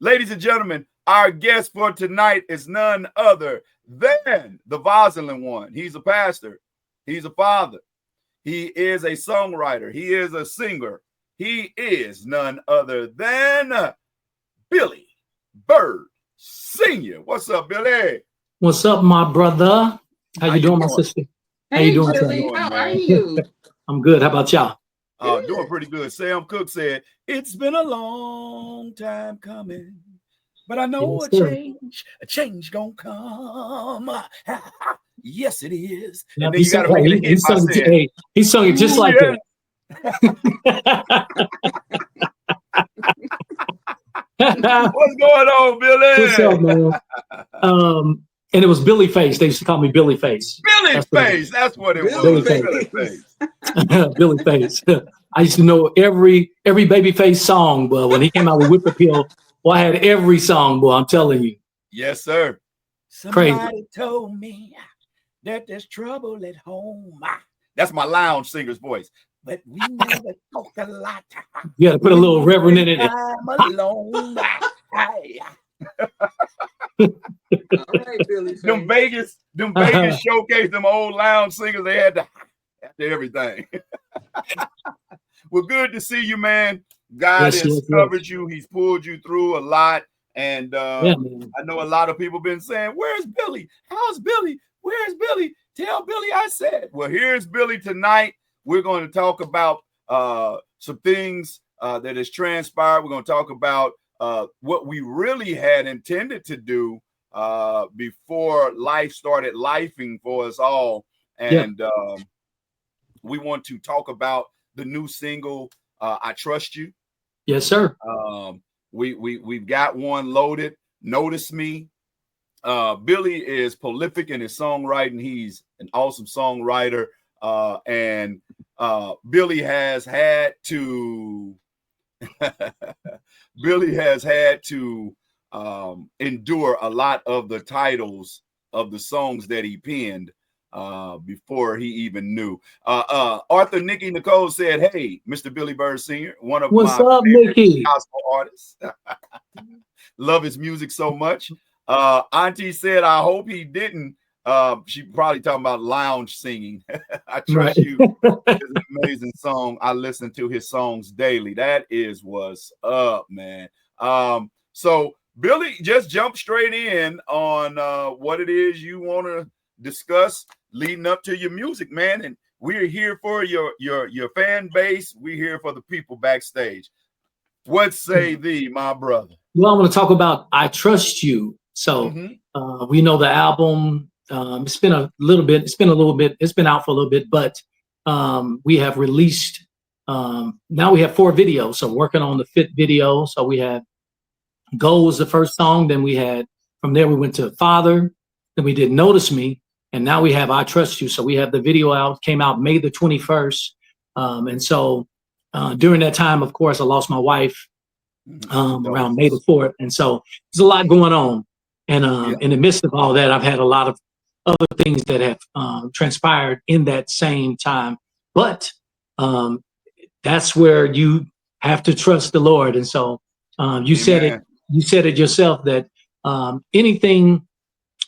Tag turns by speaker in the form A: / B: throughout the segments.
A: Ladies and gentlemen, our guest for tonight is none other than the Vaseline one. He's a pastor. He's a father. He is a songwriter. He is a singer. He is none other than Billy Byrd Sr. What's up, Billy?
B: What's up, my brother? How you doing, my sister? How you doing,
C: Billy? How are you?
B: I'm good. How about y'all?
A: Doing pretty good. Sam Cooke said, it's been a long time coming, but I know a change gonna come. Yes, it is.
B: Yeah,
A: and then you got to make it a hit.
B: He sung it just like that.
A: What's going on, Billy?
B: What's up, man? And it was Billy Face. They used to call me Billy Face.
A: That's what it was.
B: Billy Face. Billy Face. I used to know every Babyface song, but when he came out with Whip Appeal, well, I had every song, boy. I'm telling you.
A: Yes, sir.
B: Somebody
A: told me that there's trouble at home. That's my lounge singer's voice. But we never talk a lot.
B: You got to put a little reverend in it.
A: I'm alone.
C: All right, Billy.
A: Them Vegas showcase them old lounge singers. They had to everything. Well, good to see you, man. God has covered you. He's pulled you through a lot. And I know a lot of people been saying, where's Billy? How's Billy? Where's Billy? Tell Billy I said. Well, here's Billy tonight. We're going to talk about some things that has transpired. We're going to talk about what we really had intended to do before life started lifing for us all. And we want to talk about the new single, I Trust You.
B: Yes, sir.
A: We've got one loaded. Notice Me. Billy is prolific in his songwriting. He's an awesome songwriter. And Billy has had to endure a lot of the titles of the songs that he penned before he even knew. Arthur Nikki Nicole said, hey, Mr. Billy Byrd Sr., one of
B: What's
A: my
B: up,
A: favorite
B: Nikki?
A: gospel artists. Love his music so much. Auntie said, I hope he didn't. She probably talking about lounge singing. I Trust You is an amazing song. I listen to his songs daily. That is what's up, man. So Billy, just jump straight in on what it is you want to discuss leading up to your music, man. And we're here for your fan base. We're here for the people backstage. What say thee, my brother?
B: Well, I want to talk about I Trust You. So we know the album. It's been out for a little bit, but we have released, now we have 4 videos. So working on the 5th video. So we had Go was the first song. Then from there we went to Father. Then we did Notice Me. And now we have I Trust You. So we have the video out, came out May the 21st. And so during that time, of course, I lost my wife around May the 4th. And so there's a lot going on. And in the midst of all that, I've had a lot of other things that have transpired in that same time. But that's where you have to trust the Lord. And so you said it yourself that anything,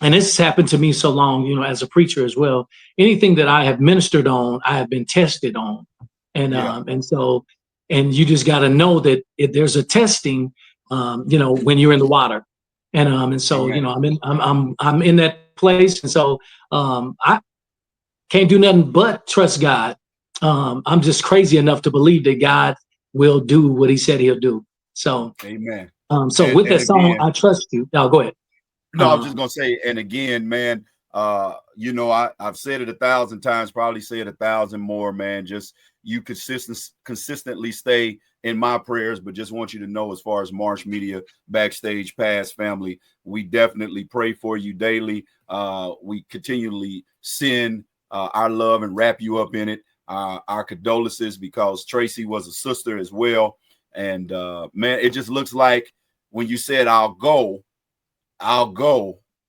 B: and this has happened to me so long, as a preacher as well, anything that I have ministered on, I have been tested on. And so you just got to know that if there's a testing, when you're in the water. And so, I'm in that place. And so I can't do nothing but trust God. I'm just crazy enough to believe that God will do what he said he'll do. So,
A: amen.
B: With that song, I Trust You. Now go ahead.
A: No, I was just going to say, and again, man, I've said it 1,000 times, probably say it 1,000 more, man. Just you consistently stay in my prayers, but just want you to know, as far as Marsh Media, Backstage, Past family, we definitely pray for you daily. We continually send our love and wrap you up in it. Our condolences, because Tracy was a sister as well. And man, it just looks like when you said, I'll go,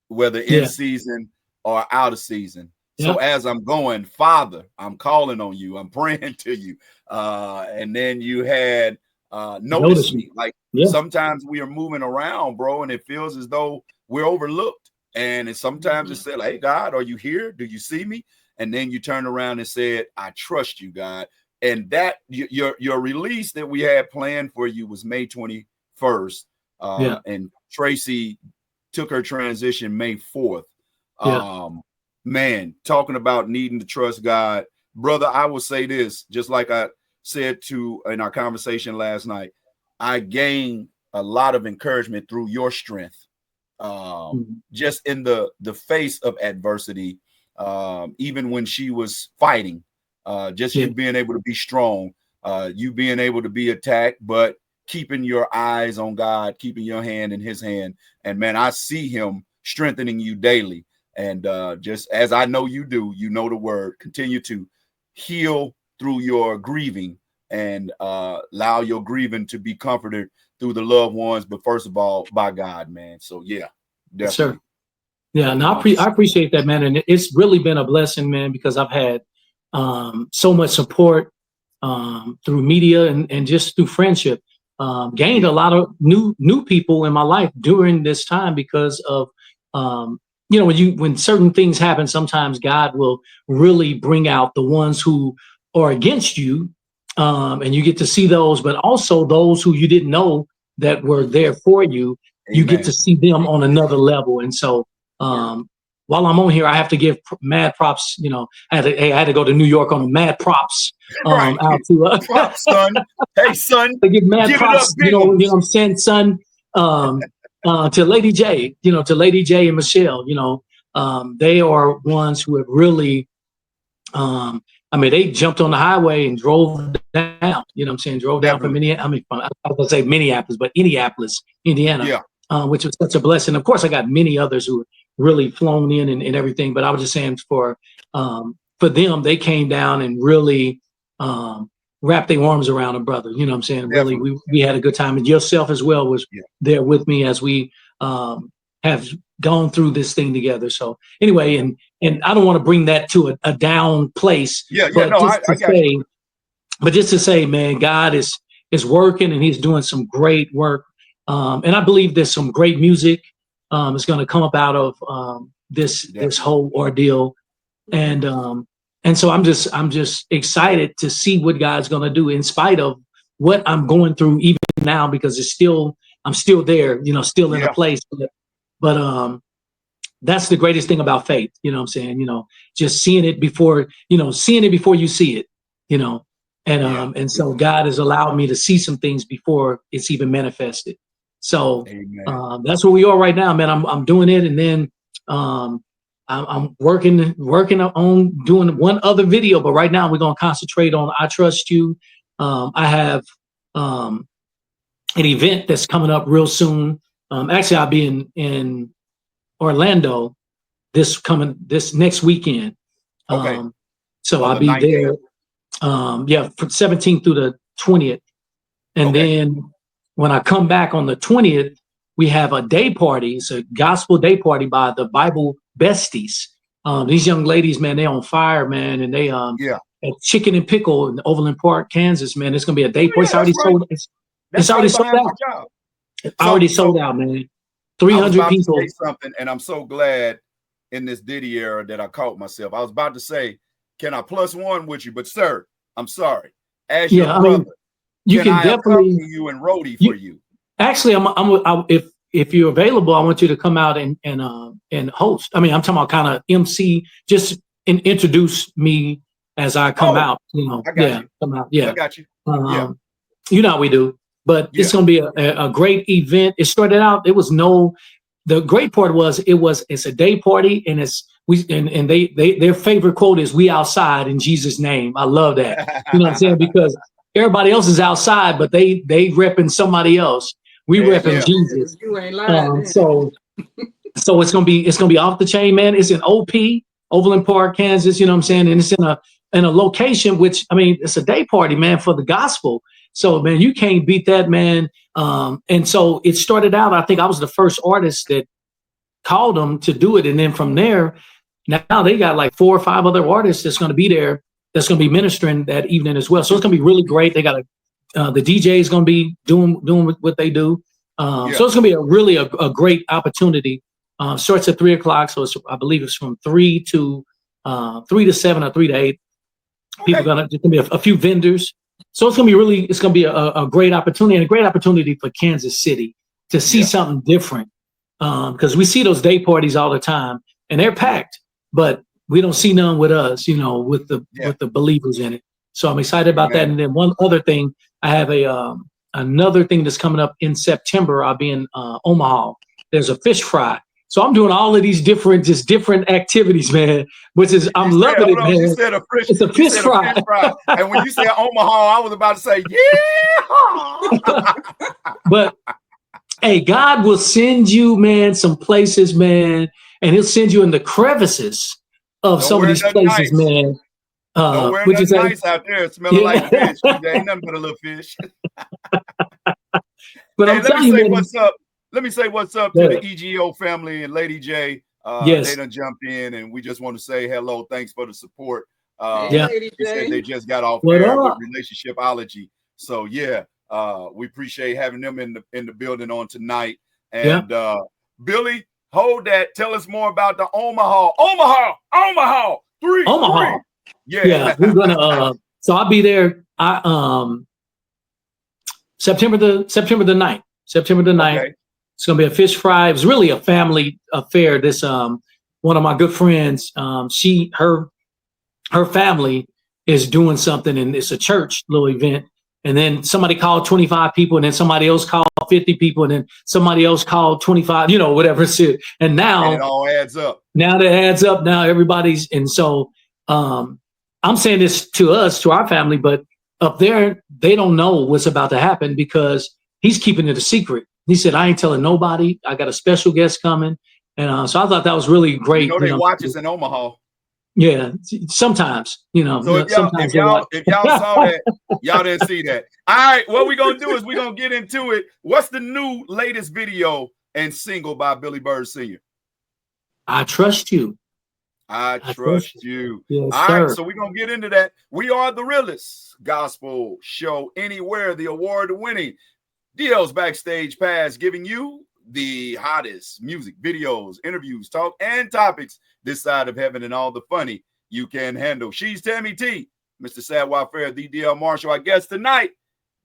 A: whether in season or out of season. So as I'm going, Father, I'm calling on you. I'm praying to you. And then you had notice me. Like
B: yeah.
A: sometimes we are moving around, bro, and it feels as though we're overlooked. And sometimes it said, hey, God, are you here? Do you see me? And then you turn around and said, I trust you, God. And that your release that we had planned for you was May 21st. And Tracy took her transition May 4th. Man, talking about needing to trust God, brother, I will say this, just like I said in our conversation last night, I gained a lot of encouragement through your strength. Just in the face of adversity, even when she was fighting, you being able to be strong, you being able to be attacked, but keeping your eyes on God, keeping your hand in his hand. And man, I see him strengthening you daily. And just as I know you do, you know the word, continue to heal through your grieving and allow your grieving to be comforted through the loved ones, but first of all, by God, man. So yeah, definitely.
B: Sure. Yeah, and I appreciate that, man. And it's really been a blessing, man, because I've had so much support through media and just through friendship. Gained a lot of new people in my life during this time because of when certain things happen, sometimes God will really bring out the ones who are against you, and you get to see those, but also those who you didn't know that were there for you. Amen. You get to see them on another level. And so while I'm on here, I have to give mad props. I had to go to New York on mad props.
A: Right.
B: Out to
A: props, son. Hey, son.
B: To give mad props. You know what I'm saying, son. To Lady J, to Lady J and Michelle, they are ones who have really, they jumped on the highway and drove down, drove down from Minneapolis. I was going to say Minneapolis, but Indianapolis, Indiana, which was such a blessing. Of course, I got many others who really flown in and everything, but I was just saying for them, they came down and really wrapped their arms around a brother. You know what I'm saying? Definitely. Really, we had a good time. And yourself as well was there with me as we have gone through this thing together. So anyway, and I don't want to bring that to a down place. But just to say, man, God is working and he's doing some great work. And I believe there's some great music is going to come up out of this whole ordeal. And so I'm just excited to see what God's going to do in spite of what I'm going through even now, because I'm still there, still in a place. But that's the greatest thing about faith. You know what I'm saying? Just seeing it before you see it, and so God has allowed me to see some things before it's even manifested. So that's where we are right now, man. I'm doing it. And then I'm working on doing one other video, but right now we're going to concentrate on I Trust You. I have an event that's coming up real soon. Actually, I'll be in Orlando this next weekend. So I'll be 19th. There. From 17th through the 20th. And then when I come back on the 20th, we have a day party. It's a gospel day party by the Bible Besties. These young ladies, man, they on fire, man. And they at Chicken and Pickle in Overland Park, Kansas, man. It's going to be a day party. It's already sold. It's already sold out. It's already sold out, man. 300 people.
A: To say something, and I'm so glad in this Diddy era that I caught myself. I was about to say, can I plus one with you? But sir, I'm sorry. As your brother,
B: you can definitely
A: you and roadie for you.
B: Actually, if you're available, I want you to come out and host. I'm talking about kind of MC, just introduce me as I come out.
A: I got you.
B: Come out. Yeah,
A: I got you.
B: You know how we do. But it's going to be a great event. It started out. The great part was it's a day party, and their favorite quote is "We outside in Jesus' name." I love that. You know what I'm saying? Because everybody else is outside, but they repping somebody else. We repping Jesus.
C: You ain't lying.
B: So it's gonna be off the chain, man. It's in Overland Park, Kansas. You know what I'm saying? And it's in a location which it's a day party, man, for the gospel. So, man, you can't beat that, man. And so it started out, I think I was the first artist that called them to do it. And then from there, now they got like 4 or 5 other artists that's going to be there, that's going to be ministering that evening as well. So it's going to be really great. They got a The DJ is going to be doing what they do. So it's going to be a great opportunity. Starts at 3:00, so I believe it's from 3 to 7 or 3 to 8. People there's going to be a few vendors. So it's going to be a great opportunity, and a great opportunity for Kansas City to see something different. Because we see those day parties all the time, and they're packed, but we don't see none with us, with the believers in it. So I'm excited about that. And then one other thing, I have another thing that's coming up in September. I'll be in Omaha. There's a fish fry. So I'm doing all of these different activities, man. I'm loving it, man.
A: You said
B: it's a fish fry.
A: And when you said Omaha, I was about to say, yeah.
B: But hey, God will send you, man, some places, man, and He'll send you in the crevices of some of these places, man.
A: Nowhere nice out there, smelling like fish. There ain't nothing but a little fish.
B: But I'm telling you, man,
A: what's up. Let me say what's up to the EGO family and Lady J. They done jumped in, and we just want to say hello. Thanks for the support. They said they just got off air with Relationshipology. So we appreciate having them in the building on tonight. And Billy, hold that. Tell us more about the Omaha. Omaha. Three. Yeah,
B: we're gonna. So I'll be there. September the 9th. September the 9th. Okay. It's gonna be a fish fry. It was really a family affair. This one of my good friends, her family is doing something, and it's a church little event. And then somebody called 25 people, and then somebody else called 50 people, and then somebody else called 25. Whatever it's. And now
A: it all adds up.
B: Now that adds up. Now everybody's, and so I'm saying this to us, to our family, but up there they don't know what's about to happen because he's keeping it a secret. He said, I ain't telling nobody. I got a special guest coming. And so I thought that was really great.
A: They watch us in Omaha.
B: Yeah, sometimes,
A: So if y'all saw that, y'all didn't see that. All right, what we're going to do is we're going to get into it. What's the new latest video and single by Billy Byrd Sr.?
B: I Trust You.
A: I trust you.
B: Yes,
A: all
B: sir.
A: right, so we're going to get into that. We are the realest gospel show anywhere, the award-winning DL's Backstage Pass, giving you the hottest music, videos, interviews, talk, and topics this side of heaven, and all the funny you can handle. She's Tammy T, Mr. Sadwell Fair, the DL Marshall. I guess tonight,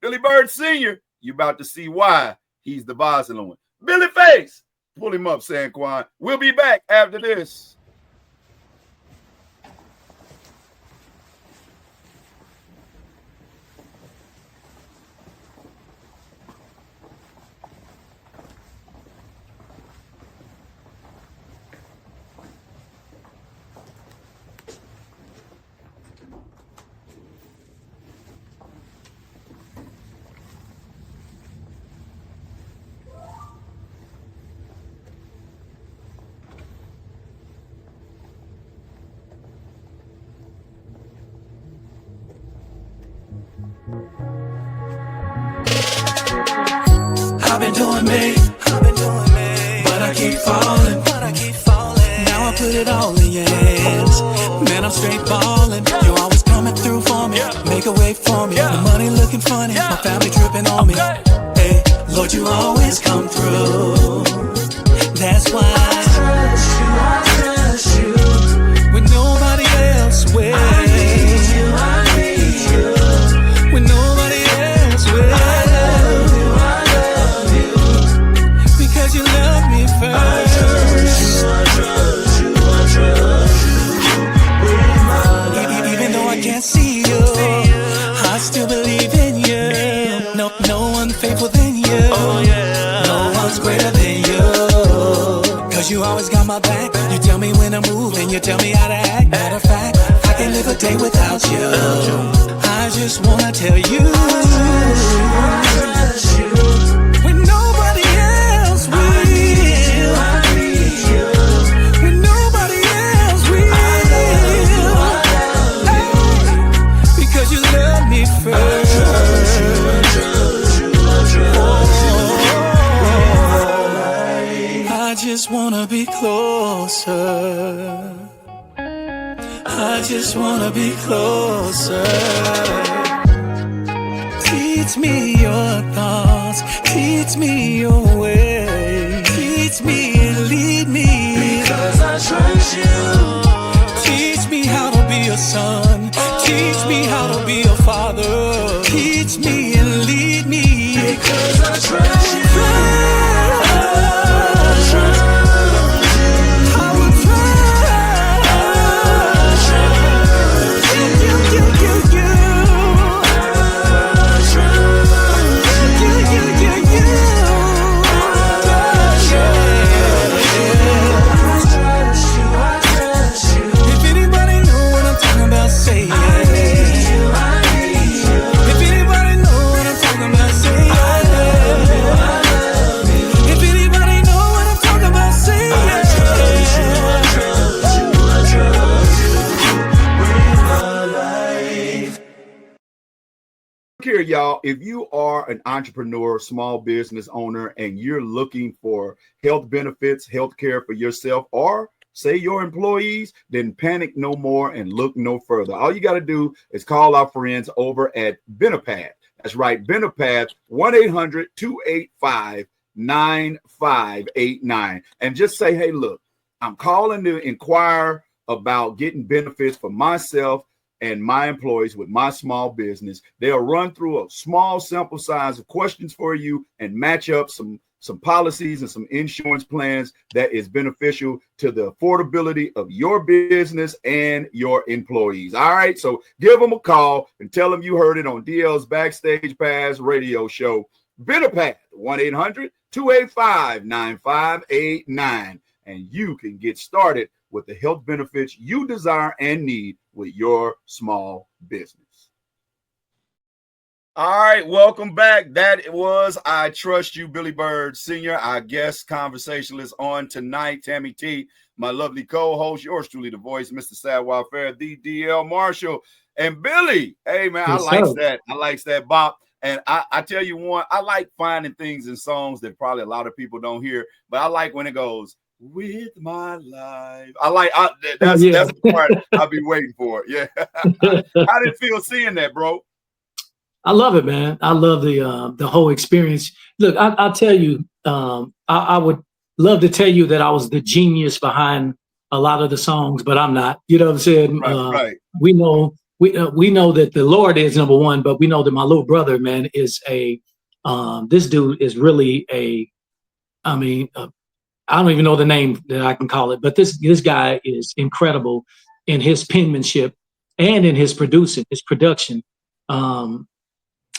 A: Billy Byrd Sr., you about to see why he's the boss one. Billy Face, pull him up, Sanquan. We'll be back after this.
D: I've been doing me, but I keep falling. Now I put it all in your hands. Man, I'm straight ballin'. You always coming through for me, make a way for me. The money looking funny, my family tripping on me. Hey, Lord, you always come through. That's why I trust you when nobody else will. I need you when nobody else will. You love me first. I trust you. Even though I can't see you, I still believe in you. No one faithful than you. No one's greater than you. Cause you always got my back. You tell me when to move and you tell me how to act. Matter of fact, I can't live a day without you. I just wanna tell you, I trust you. When nobody else will. I just wanna be closer. I just wanna be closer. Teach me your thoughts, teach me your way. Teach me and lead me, because I trust you. Teach me how to be a son, teach me how to be a father. Teach me and lead me, because I trust you.
A: Here, y'all, if you are an entrepreneur, small business owner, and you're looking for health benefits, health care for yourself, or say your employees, then panic no more and look no further. All you got to do is call our friends over at Benepath. That's right, Benepath, 1-800-285-9589. And just say, hey, look, I'm calling to inquire about getting benefits for myself and my employees with my small business. They'll run through a small sample size of questions for you and match up some policies and some insurance plans that is beneficial to the affordability of your business and your employees. All right, so give them a call and tell them you heard it on DL's Backstage Pass radio show. Benepath, 1-800-285-9589. And you can get started with the health benefits you desire and need with your small business. All right, welcome back. That was I Trust You, Billy Byrd Sr., our guest conversationalist on tonight. Tammy T, my lovely co-host, yours truly, the voice, Mr. Sadwell Fair, the DL Marshall. And Billy, hey, man,
B: Yes,
A: I like
B: sir.
A: that. I like that bop. And I tell you one, I like finding things in songs that probably a lot of people don't hear, but I like when it goes, with my life. That's the part I'll be waiting for. Yeah. How did it feel seeing that, bro?
B: I love it, man. I love the whole experience. Look, I'll tell you, I would love to tell you that I was the genius behind a lot of the songs, but I'm not. You know what I'm saying?
A: Right.
B: We know that the Lord is number one, but we know that my little brother, man, is this dude is really I don't even know the name that I can call it, but this guy is incredible in his penmanship and in his production.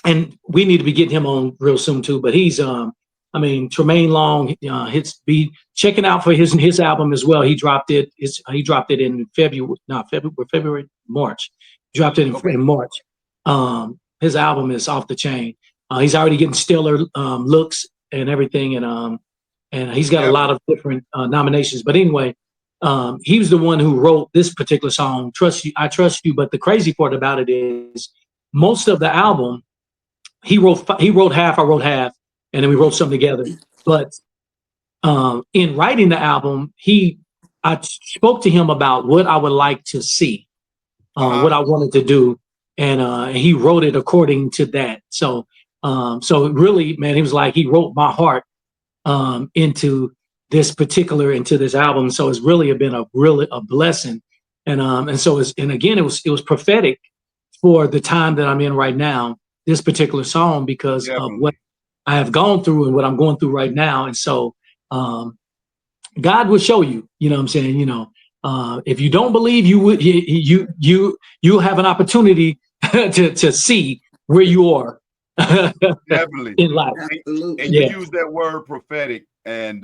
B: And we need to be getting him on real soon too. But he's, Tremaine Long, be checking out for his album as well. He dropped it. He dropped it in March. Dropped it in March. His album is off the chain. He's already getting stellar looks and everything, and he's got a lot of different nominations. But anyway, he was the one who wrote this particular song, "Trust You, I Trust You." But the crazy part about it is, most of the album, he wrote half, I wrote half, and then we wrote something together. But in writing the album, I spoke to him about what I would like to see, what I wanted to do, and he wrote it according to that. So really, man, he was like, he wrote my heart into this album. So it's really been a blessing. And so again, it was prophetic for the time that I'm in right now, this particular song, because of what I have gone through and what I'm going through right now. And so God will show you, you know what I'm saying? If you don't believe, you'll have an opportunity to see where you are.
A: Definitely
B: in life.
A: And you use that word prophetic, and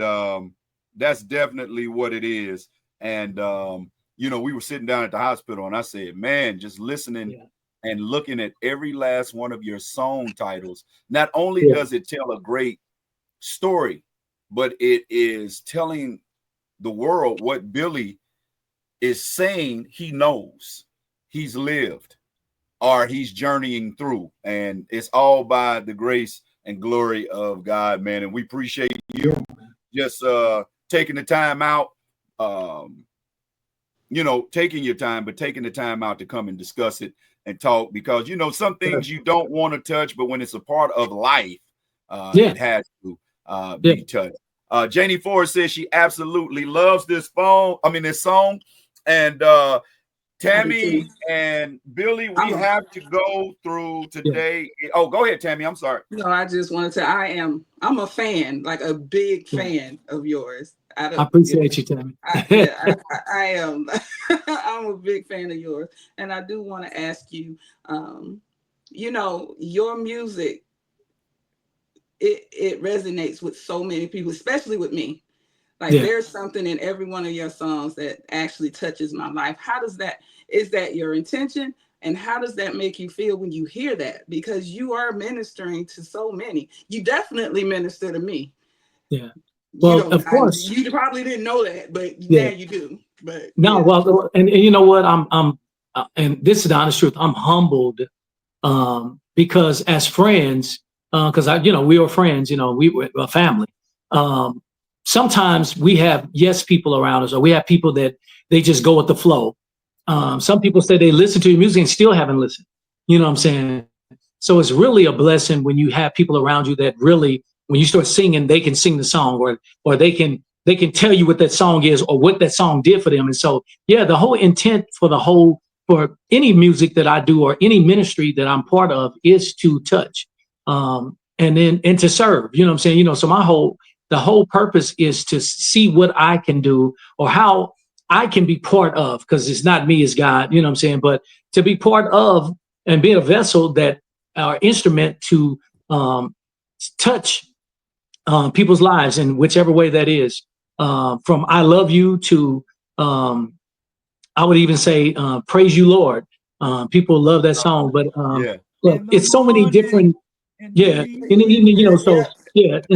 A: that's definitely what it is. And we were sitting down at the hospital, and I said, man, just listening and looking at every last one of your song titles, not only does it tell a great story, but it is telling the world what Billy is saying he knows, he's lived, or he's journeying through. And it's all by the grace and glory of God, man. And we appreciate you just taking the time out, taking your time, but taking the time out to come and discuss it and talk, because some things you don't want to touch, but when it's a part of life, it has to be touched. Janie Ford says she absolutely loves this song. And Tammy and Billy, we have to go through today. Oh, go ahead, Tammy. I'm sorry.
C: No, I just wanted to. I'm a fan, like a big fan of yours.
B: I appreciate you, Tammy.
C: I am. I'm a big fan of yours, and I do want to ask you. Your music, it resonates with so many people, especially with me. Like there's something in every one of your songs that actually touches my life. Is that your intention? And how does that make you feel when you hear that? Because you are ministering to so many. You definitely minister to me.
B: Yeah. Well, of course.
C: You probably didn't know that, but now you do. But
B: no, well, and you know what? I'm and this is the honest truth. I'm humbled because as friends, because we were friends. We were a family. Sometimes we have people around us, or we have people that they just go with the flow. Some people say they listen to your music and still haven't listened. You know what I'm saying? So it's really a blessing when you have people around you that really, when you start singing, they can sing the song, or they can tell you what that song is or what that song did for them. And so, the whole intent for any music that I do or any ministry that I'm part of is to touch, and to serve. You know what I'm saying? So the whole purpose is to see what I can do or how I can be part of, because it's not me, it's God, you know what I'm saying? But to be part of and be a vessel that our instrument to touch people's lives in whichever way that is, from I love you to I would even say praise you, Lord. People love that song, but it's so many different, and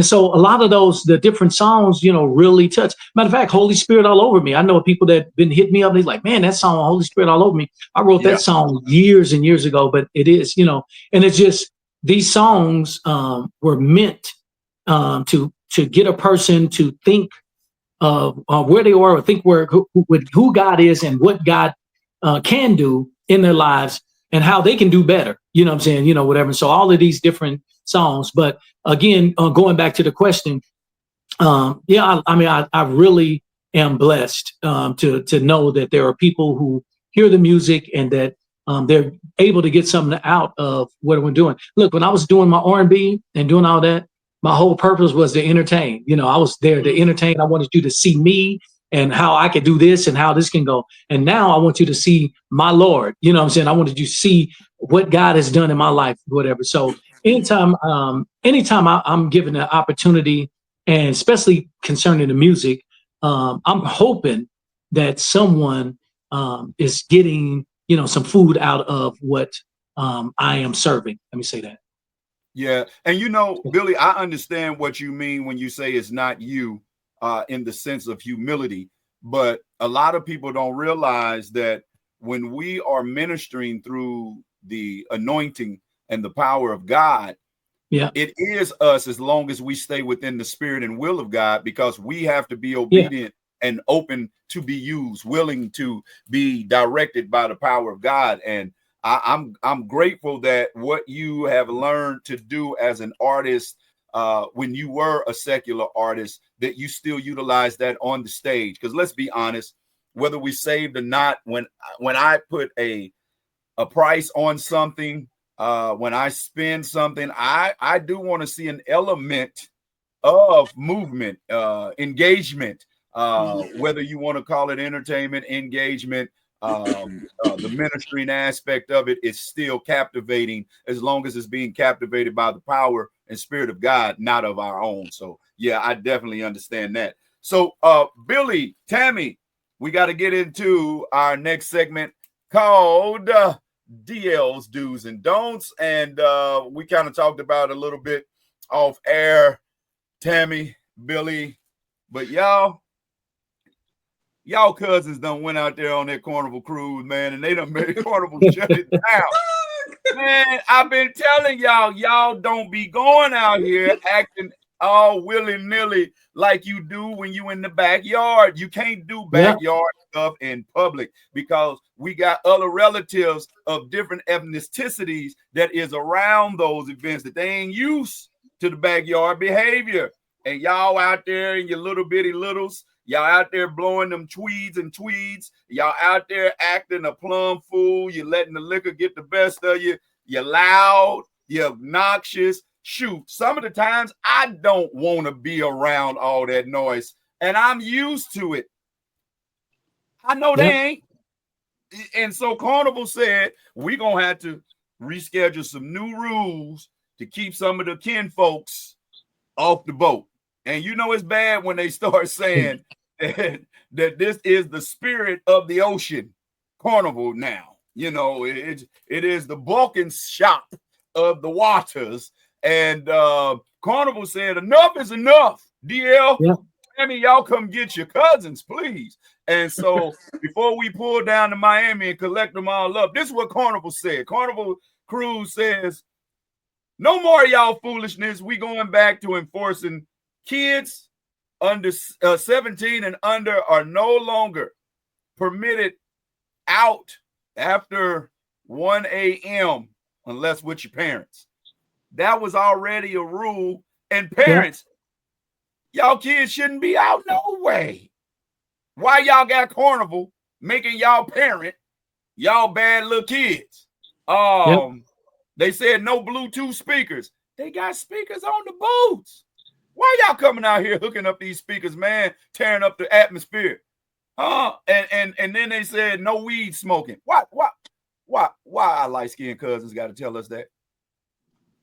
B: so a lot of those, the different songs, really touch. Matter of fact, Holy Spirit all over me. I know people that been hit me up. They're like, man, that song, Holy Spirit all over me. I wrote that song years and years ago, but it is, and it's just, these songs were meant to get a person to think of where they are, or think who God is and what God can do in their lives and how they can do better. You know what I'm saying? Whatever. So all of these different songs. But again, going back to the question, I really am blessed to know that there are people who hear the music and that they're able to get something out of what we're doing. Look, when I was doing my R&B and doing all that, my whole purpose was to entertain. I was there to entertain. I wanted you to see me and how I could do this and how this can go. And now I want you to see my Lord. You know what I'm saying? I wanted you to see what God has done in my life, whatever. So anytime I'm given an opportunity, and especially concerning the music, I'm hoping that someone is getting, some food out of what I am serving. Let me say that.
A: Yeah. And Billy, I understand what you mean when you say it's not you, in the sense of humility, but a lot of people don't realize that when we are ministering through the anointing and the power of God, it is us, as long as we stay within the spirit and will of God, because we have to be obedient and open to be used, willing to be directed by the power of God. And I'm grateful that what you have learned to do as an artist, when you were a secular artist, that you still utilize that on the stage. Because let's be honest, whether we saved or not, when I put a price on something, when I spend something, I do want to see an element of movement, engagement, whether you want to call it entertainment, engagement, the ministering aspect of it is still captivating, as long as it's being captivated by the power and spirit of God, not of our own. So I definitely understand that. So Billy, Tammy, we got to get into our next segment called DL's Do's and Don'ts. And we kind of talked about it a little bit off air, Tammy, Billy, but y'all cousins done went out there on that Carnival cruise, man, and they done made Carnival shut it down. Man, I've been telling y'all don't be going out here acting all willy-nilly like you do when you in the backyard. You can't do backyard stuff in public because we got other relatives of different ethnicities that is around those events that they ain't used to the backyard behavior. And y'all out there in your little bitty littles, y'all out there blowing them tweeds and tweeds. Y'all out there acting a plum fool. You're letting the liquor get the best of you. You're loud. You're obnoxious. Shoot, some of the times I don't want to be around all that noise, and I'm used to it. I know they ain't. And so Carnival said, we're going to have to reschedule some new rules to keep some of the kin folks off the boat. And you know it's bad when they start saying that this is the spirit of the ocean, Carnival now. You know, it is the Balkan shop of the waters. And Carnival said, enough is enough. DL, Tammy, y'all come get your cousins, please. And so before we pull down to Miami and collect them all up, this is what Carnival said. Carnival Cruise says, no more y'all foolishness. We going back to enforcing kids under 17 and under are no longer permitted out after 1 a.m. unless with your parents. That was already a rule. And parents, y'all kids shouldn't be out no way. Why y'all got Carnival making y'all parent y'all bad little kids? They said no Bluetooth speakers. They got speakers on the boats. Why y'all coming out here hooking up these speakers, man, tearing up the atmosphere? And then they said no weed smoking. Why our light-skinned cousins got to tell us that?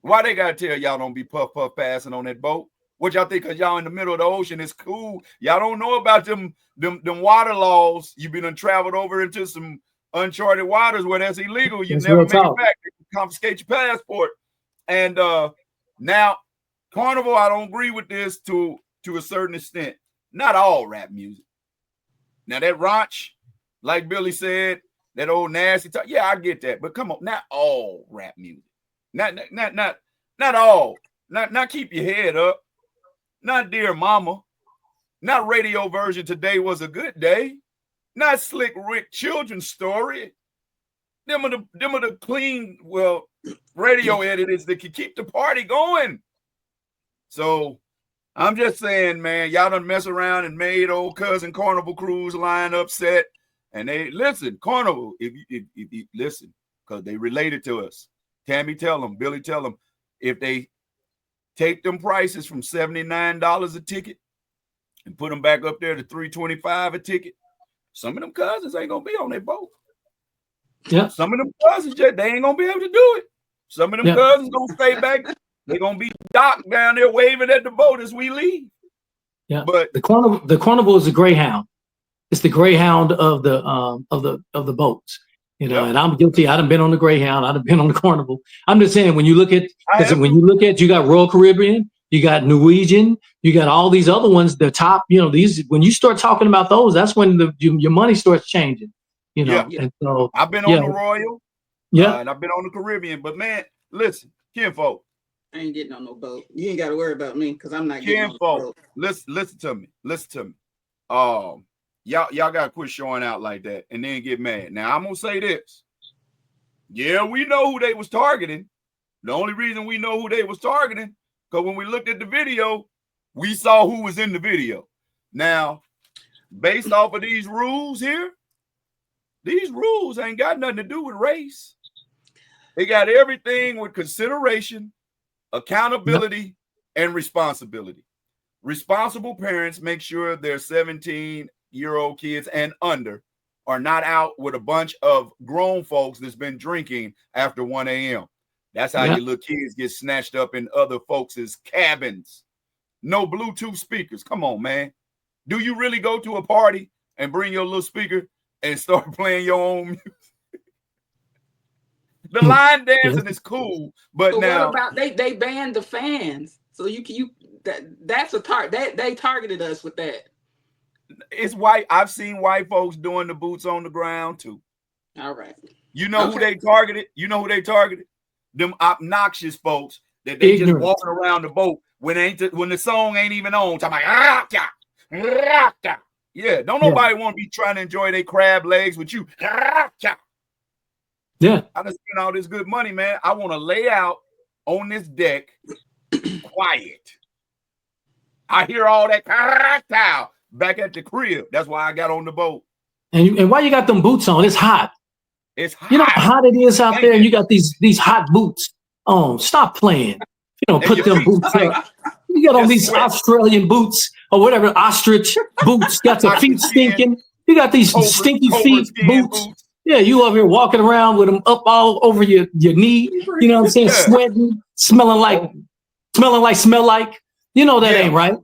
A: Why they got to tell y'all don't be puff passing on that boat? What y'all think? Because y'all in the middle of the ocean, it's cool. Y'all don't know about them water laws. You've been traveled over into some uncharted waters where that's illegal. You never make it back. They confiscate your passport. And now, Carnival, I don't agree with this to a certain extent. Not all rap music. Now, that raunch, like Billy said, that old nasty talk, yeah, I get that. But come on, not all rap music. Not all. Not keep your head up. Not Dear Mama. Not radio version Today Was a Good Day. Not Slick Rick Children's Story. Them are the clean, radio editors that can keep the party going. So I'm just saying, man, y'all done mess around and made old cousin Carnival Cruise line upset. And they listen, Carnival, if you listen, because they related to us. Tammy tell them, Billy tell them, if they take them prices from $79 a ticket and put them back up there to $325 a ticket, some of them cousins ain't gonna be on that boat.
B: Yeah.
A: Some of them cousins, they ain't gonna be able to do it. Some of them cousins gonna stay back. They're gonna be docked down there waving at the boat as we leave.
B: Yeah.
A: But
B: the Carnival is a Greyhound. It's the Greyhound of the boats. You know, and I'm guilty. I done been on the Greyhound. I done been on the Carnival. I'm just saying, when you look at, you got Royal Caribbean, you got Norwegian, you got all these other ones, the top, these, when you start talking about those, that's when your money starts changing, And so
A: I've been on the Royal, and I've been on the Caribbean, but man, listen, kinfolk.
C: I ain't getting on no boat. You ain't got to worry about me because I'm not getting on no boat.
A: Listen to me. Y'all got to quit showing out like that and then get mad. Now, I'm going to say this. Yeah, we know who they was targeting. The only reason we know who they was targeting, because when we looked at the video, we saw who was in the video. Now, based off of these rules here, these rules ain't got nothing to do with race. They got everything with consideration, accountability, and responsibility. Responsible parents make sure their 17-year-old kids and under are not out with a bunch of grown folks that's been drinking after 1 a.m. That's how your little kids get snatched up in other folks' cabins. No Bluetooth speakers. Come on, man. Do you really go to a party and bring your little speaker and start playing your own music? The line dancing is cool, but now
C: what about they banned the fans? So that's a target. They targeted us with that.
A: It's white. I've seen white folks doing the boots on the ground too.
C: All right.
A: You know who they targeted? Them obnoxious folks that they just walking around the boat when the song ain't even on. Talking like, yeah, don't nobody want to be trying to enjoy their crab legs with you.
B: Yeah.
A: I just spent all this good money, man. I want to lay out on this deck quiet. I hear all that back at the crib. That's why I got on the boat.
B: And why you got them boots on? It's hot.
A: It's hot.
B: You know how hot it is out there, and you got these hot boots on. Stop playing. You don't put them boots on. You got on these Australian boots or whatever, ostrich boots. Got your feet stinking. You got these stinky feet boots. Yeah, you over here walking around with them up all over your knee. You know what I'm saying? Sweating, smelling like. You know that ain't right.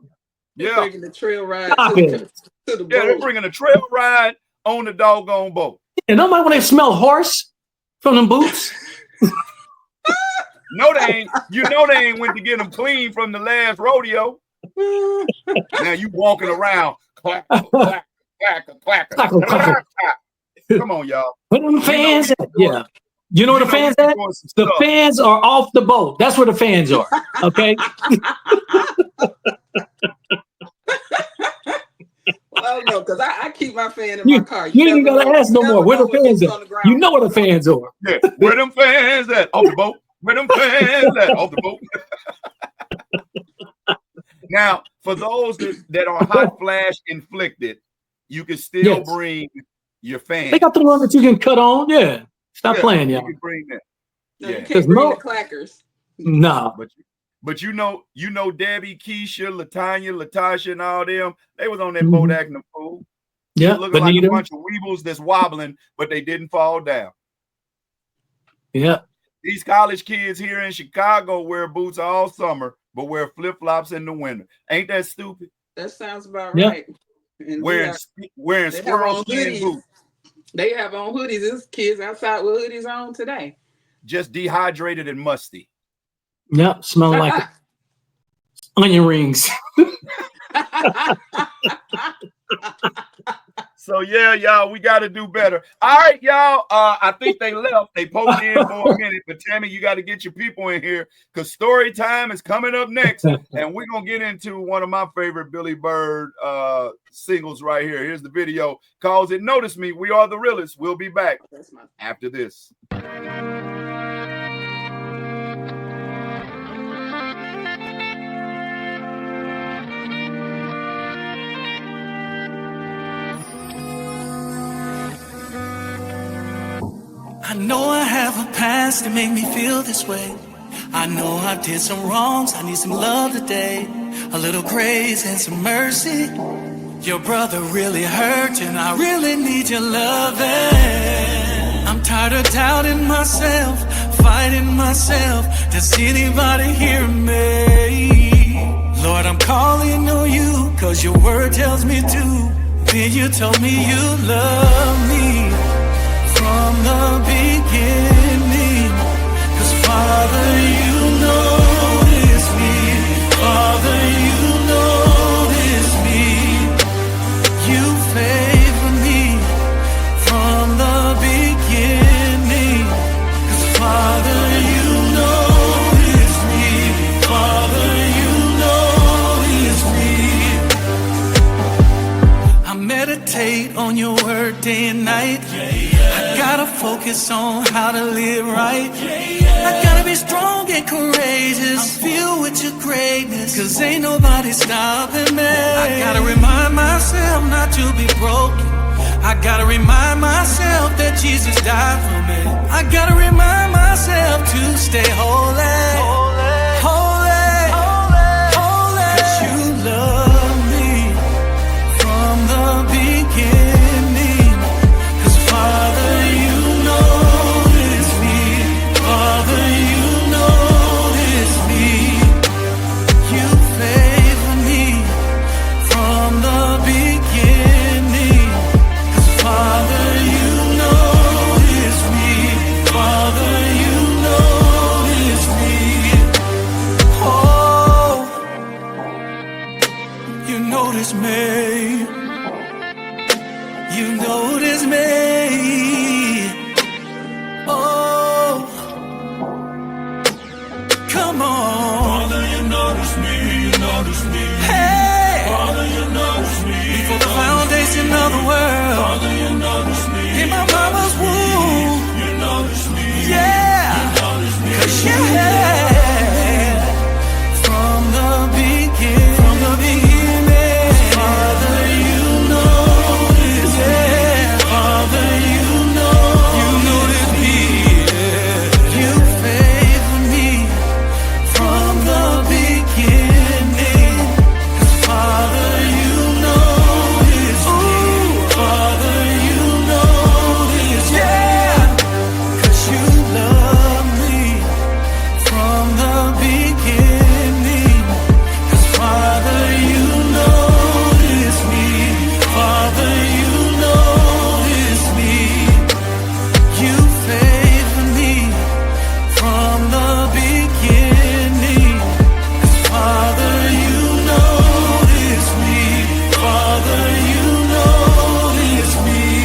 C: Yeah, bringing the trail ride
B: to
C: the boat.
A: They're bringing a trail ride on the doggone boat.
B: And nobody want to smell horse from them boots.
A: No, they ain't. You know they ain't went to get them clean from the last rodeo. Now you walking around, clack, clack, clack, clack. Come on, y'all.
B: Where them fans at? Yeah. You know where the fans at? The fans are off the boat. That's where the fans are. Okay.
C: Well, no, because I keep my fan in my car.
B: You ain't gotta ask no more. Where the fans at? You know where the fans are.
A: Yeah. Where them fans at? Off the boat. Where them fans at? Off the boat. Now, for those that are hot flash inflicted, you can still bring your fans.
B: They got the one that you can cut on. Yeah. Stop playing, y'all.
A: You can bring that.
C: No, you can't bring the clackers.
B: No.
A: But you know, Debbie, Keisha, Latasha, and all them, they was on that boat acting a fool.
B: Yeah,
A: looking like a bunch of weebles that's wobbling, but they didn't fall down.
B: Yeah.
A: These college kids here in Chicago wear boots all summer, but wear flip-flops in the winter. Ain't that stupid?
C: That sounds about right.
A: And wearing squirrel skin boots.
C: They have on hoodies. There's kids outside with hoodies on today.
A: Just dehydrated and musty.
B: Yep, smelling like onion rings.
A: So yeah, y'all, we got to do better. All right, y'all. I think they left. They poked in for a minute, but Tammy, you got to get your people in here because story time is coming up next, and we're gonna get into one of my favorite Billy Byrd singles right here. Here's the video. Calls it "Notice Me." We are the realest. We'll be back after this.
D: I know I have a past that make me feel this way. I know I did some wrongs, I need some love today. A little grace and some mercy. Your brother really hurt and I really need your loving. I'm tired of doubting myself, fighting myself. Does anybody hear me? Lord, I'm calling on you, cause your word tells me to. Then you told me you love me from the beginning. Cause Father, you notice me. Father, you notice me. You favor me from the beginning. Cause Father, you notice me. Father, you notice me. I meditate on your word day and night. I gotta focus on how to live right. I gotta be strong and courageous, filled with your greatness, cause ain't nobody stopping me. I gotta remind myself not to be broken. I gotta remind myself that Jesus died for me. I gotta remind myself to stay holy. Holy, holy, holy. Cause you love me from the beginning. Cause Father, you notice me. Father, you notice me. You favor me from the beginning. Cause Father, you notice me. Father, you notice me. Oh, you notice me. You notice me. Oh, come come on. Father, you notice me, you notice me. Hey, Father, you